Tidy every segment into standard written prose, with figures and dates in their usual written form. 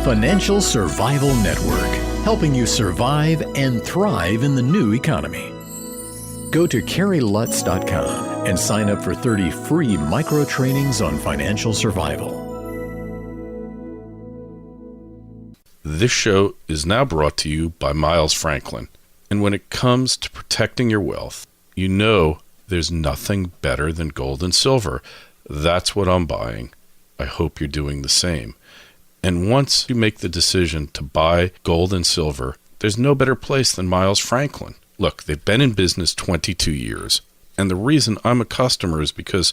Financial Survival Network, helping you survive and thrive in the new economy. Go to carrylutz.com and sign up for 30 free micro trainings on financial survival. This show is now brought to you by Miles Franklin. And when it comes to protecting your wealth, you know there's nothing better than gold and silver. That's what I'm buying. I hope you're doing the same. And once you make the decision to buy gold and silver, there's no better place than Miles Franklin. Look, they've been in business 22 years. And the reason I'm a customer is because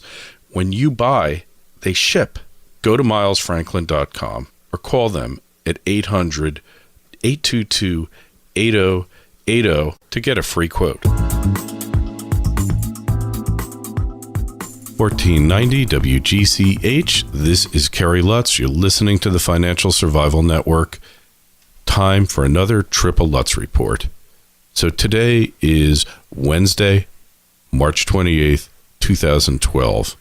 when you buy, they ship. Go to milesfranklin.com or call them at 800-822-8080 to get a free quote. 1490 WGCH. This is Kerry Lutz. You're listening to the Financial Survival Network. Time for another Triple Lutz report. So today is Wednesday, March 28th, 2012.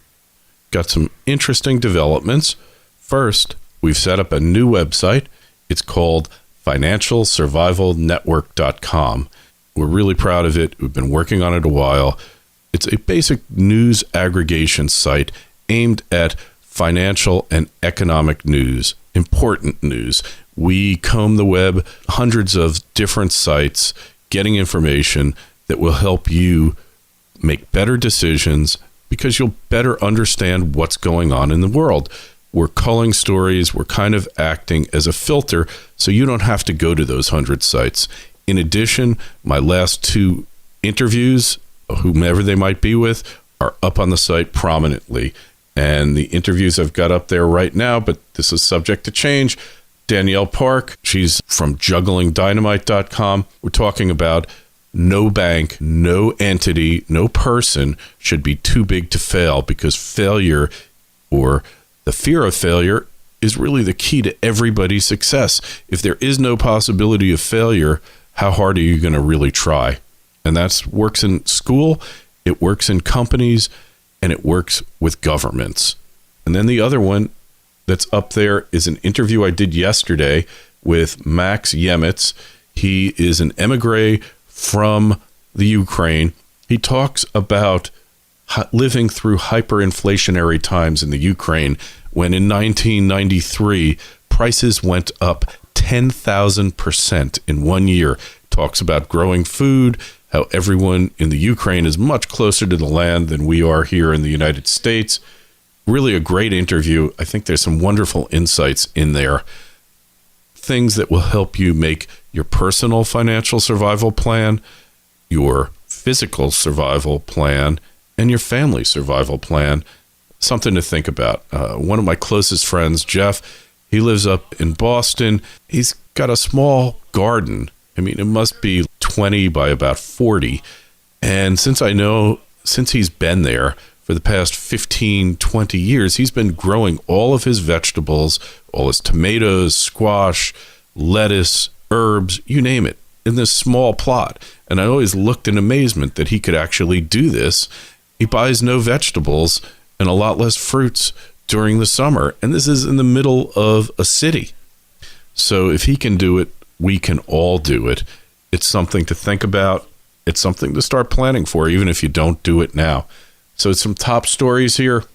Got some interesting developments. First, we've set up a new website. It's called financialsurvivalnetwork.com. We're really proud of it. We've been working on it a while. It's a basic news aggregation site aimed at financial and economic news, important news. We comb the web, hundreds of different sites, getting information that will help you make better decisions because you'll better understand what's going on in the world. We're culling stories. We're kind of acting as a filter so you don't have to go to those 100 sites. In addition, my last two interviews, whomever they might be with, are up on the site prominently. And the interviews I've got up there right now, but this is subject to change. Danielle Park, she's from jugglingdynamite.com. We're talking about no bank, no entity, no person should be too big to fail, because failure, or the fear of failure, is really the key to everybody's success. If there is no possibility of failure, how hard are you going to really try? And that works in school, it works in companies, and it works with governments. And then the other one that's up there is an interview I did yesterday with Max Yemitz. He is an emigre from the Ukraine. He talks about living through hyperinflationary times in the Ukraine when in 1993 prices went up 10,000% in 1 year. Talks about growing food, how everyone in the Ukraine is much closer to the land than we are here in the United States. Really a great interview. I think there's some wonderful insights in there. Things that will help you make your personal financial survival plan, your physical survival plan, and your family survival plan. Something to think about. One of my closest friends, Jeff, he lives up in Boston. He's got a small garden. I mean, it must be 20 by about 40. And since he's been there for the past 15, 20 years, he's been growing all of his vegetables, all his tomatoes, squash, lettuce, herbs, you name it, in this small plot. And I always looked in amazement that he could actually do this. He buys no vegetables and a lot less fruits during the summer. And this is in the middle of a city. So if he can do it, we can all do it. It's something to think about. It's something to start planning for, even if you don't do it now. So it's some top stories here.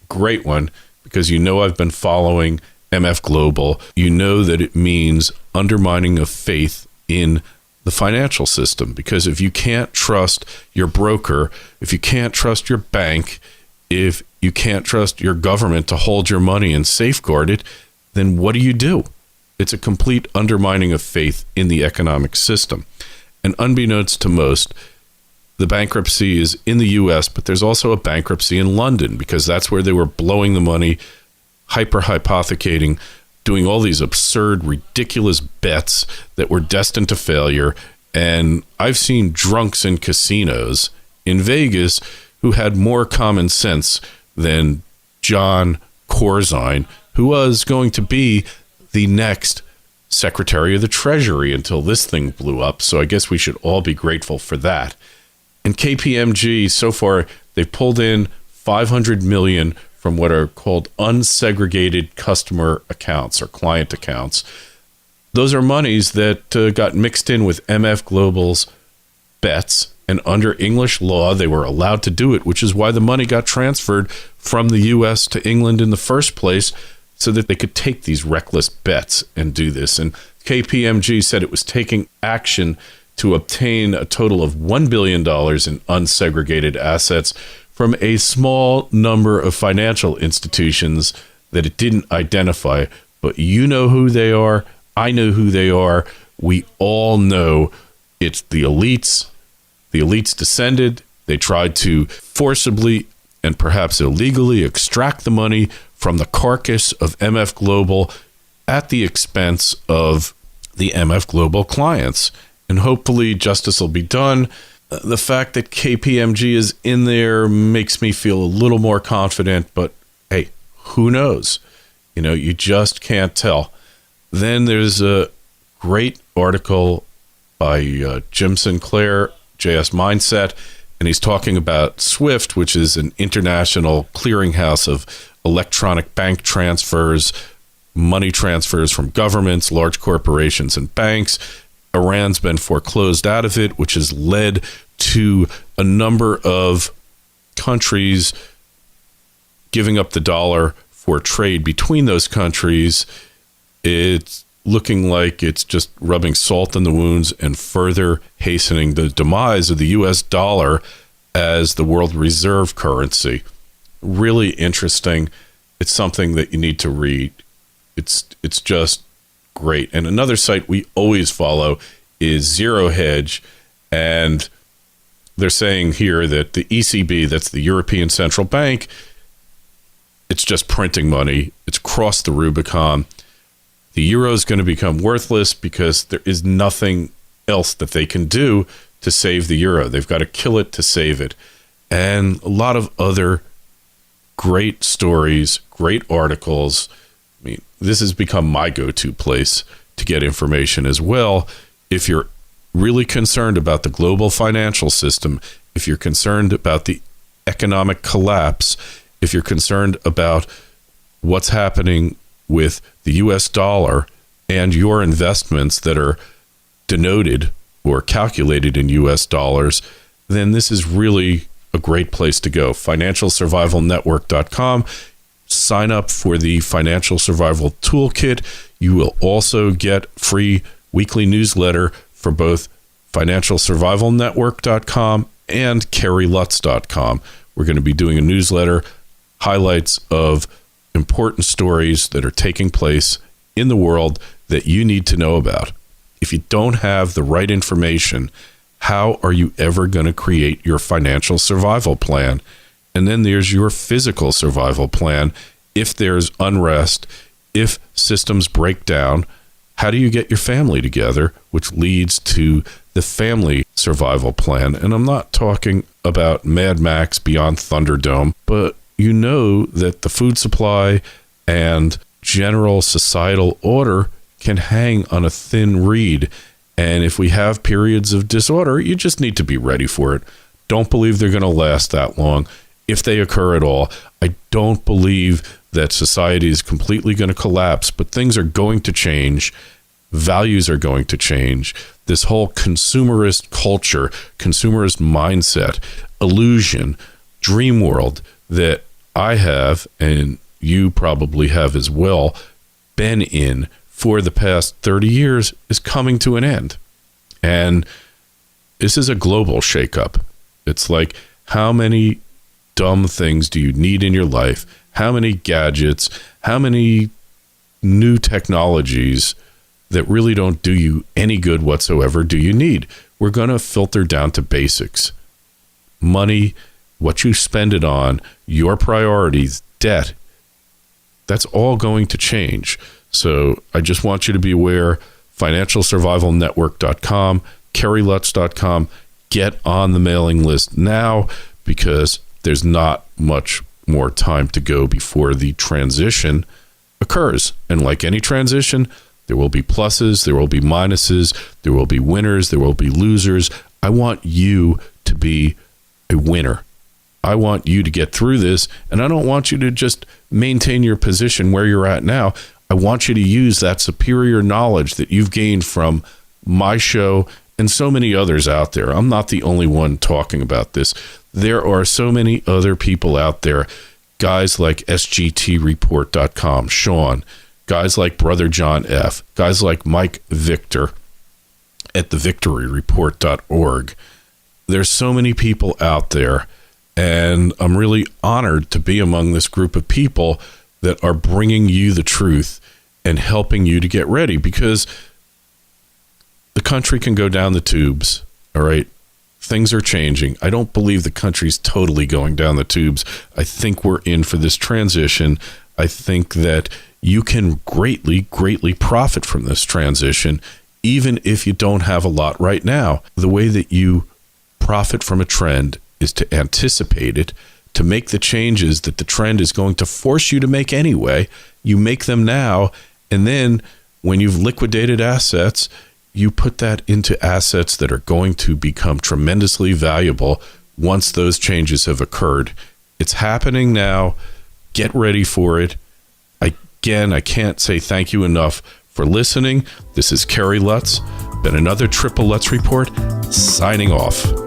Great one, because you know I've been following MF Global. You know that it means undermining of faith in the financial system, because if you can't trust your broker, if you can't trust your bank, if you can't trust your government to hold your money and safeguard it, then what do? It's a complete undermining of faith in the economic system. And unbeknownst to most, the bankruptcy is in the U.S., but there's also a bankruptcy in London, because that's where they were blowing the money, hypothecating, doing all these absurd, ridiculous bets that were destined to failure. And I've seen drunks in casinos in Vegas who had more common sense than John Corzine, who was going to be the next Secretary of the Treasury until this thing blew up. So I guess we should all be grateful for that. And KPMG, so far, they've pulled in $500 million from what are called unsegregated customer accounts or client accounts. Those are monies that got mixed in with MF Global's bets, and under English law, they were allowed to do it, which is why the money got transferred from the U.S. to England in the first place, so that they could take these reckless bets and do this. And KPMG said it was taking action to obtain a total of $1 billion in unsegregated assets from a small number of financial institutions that it didn't identify. But you know who they are. I know who they are. We all know it's the elites. The elites descended. They tried to forcibly and perhaps illegally extract the money from the carcass of MF Global at the expense of the MF Global clients. And hopefully justice will be done. The fact that KPMG is in there makes me feel a little more confident, but hey, who knows? You know, you just can't tell. Then there's a great article by Jim Sinclair, JS Mindset, and he's talking about SWIFT, which is an international clearinghouse of electronic bank transfers, money transfers from governments, large corporations, and banks. Iran's been foreclosed out of it, which has led to a number of countries giving up the dollar for trade between those countries. It's looking like it's just rubbing salt in the wounds and further hastening the demise of the U.S. dollar as the world reserve currency. Really interesting. It's something that you need to read. It's just great. And another site we always follow is Zero Hedge, and they're saying here that the ECB, that's the European Central Bank, it's just printing money. It's crossed the Rubicon. The euro is going to become worthless because there is nothing else that they can do to save the euro. They've got to kill it to save it. And a lot of other great stories, great articles. I mean, this has become my go-to place to get information as well. If you're really concerned about the global financial system, if you're concerned about the economic collapse, if you're concerned about what's happening with the US dollar and your investments that are denoted or calculated in US dollars, then this is really a great place to go. FinancialSurvivalNetwork.com. Sign up for the Financial Survival Toolkit. You will also get free weekly newsletter for both FinancialSurvivalNetwork.com and CarrieLutz.com. We're going to be doing a newsletter, highlights of important stories that are taking place in the world that you need to know about. If you don't have the right information, how are you ever going to create your financial survival plan? And then there's your physical survival plan. If there's unrest, if systems break down, how do you get your family together, which leads to the family survival plan? And I'm not talking about Mad Max Beyond Thunderdome, but you know that the food supply and general societal order can hang on a thin reed. And if we have periods of disorder, you just need to be ready for it. Don't believe they're going to last that long. If they occur at all, I don't believe that society is completely going to collapse, but things are going to change. Values are going to change. This whole consumerist culture, consumerist mindset, illusion, dream world that I have, and you probably have as well, been in for the past 30 years is coming to an end. And this is a global shakeup. It's like, how many dumb things do you need in your life? How many gadgets? How many new technologies that really don't do you any good whatsoever do you need? We're going to filter down to basics. Money, what you spend it on, your priorities, debt. That's all going to change. So I just want you to be aware. FinancialSurvivalNetwork.com, CarrieLutz.com. Get on the mailing list now, because there's not much more time to go before the transition occurs. And like any transition, there will be pluses, there will be minuses, there will be winners, there will be losers. I want you to be a winner. I want you to get through this, and I don't want you to just maintain your position where you're at now. I want you to use that superior knowledge that you've gained from my show and so many others out there. I'm not the only one talking about this. There are so many other people out there, guys like sgtreport.com, Sean, guys like Brother John F., guys like Mike Victor at thevictoryreport.org. There's so many people out there, and I'm really honored to be among this group of people that are bringing you the truth and helping you to get ready, because the country can go down the tubes, all right? Things are changing. I don't believe the country's totally going down the tubes. I think we're in for this transition. I think that you can greatly, greatly profit from this transition, even if you don't have a lot right now. The way that you profit from a trend is to anticipate it, to make the changes that the trend is going to force you to make anyway. You make them now, and then when you've liquidated assets, you put that into assets that are going to become tremendously valuable once those changes have occurred. It's happening now. Get ready for it. Again, I can't say thank you enough for listening. This is Kerry Lutz, been another Triple Lutz Report, signing off.